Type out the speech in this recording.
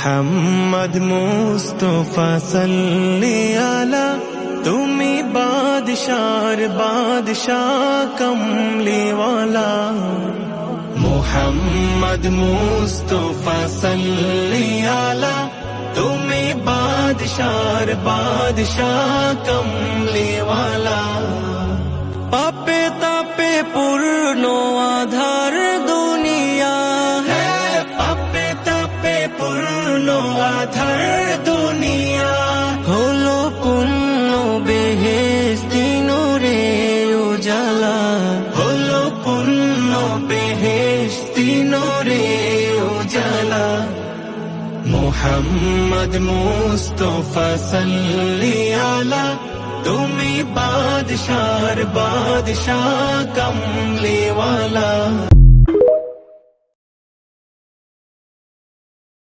মুহাম্মদ মুস্তাফা সাল্লি আলা, তুমি বাদশার বাদশাহ কমলিওয়ালা। মুহাম্মদ মুস্তাফা সাল্লি আলা, তুমি বাদশার বাদশাহ কমলিওয়ালা। পাপে তাপে পূর্ণ আধার দুনিয়া है, পাপে তাপে পূর্ণ আধার দুনিয়া। হলো পূর্ণ বেহেশতি নূরে উজালা, হলো পূর্ণ বেহেশতি নূরে উজালা। মুহাম্মদ মুস্তাফা সাল্লি আলা, তুমি বাদশার বাদশাহ কমলিওয়ালা।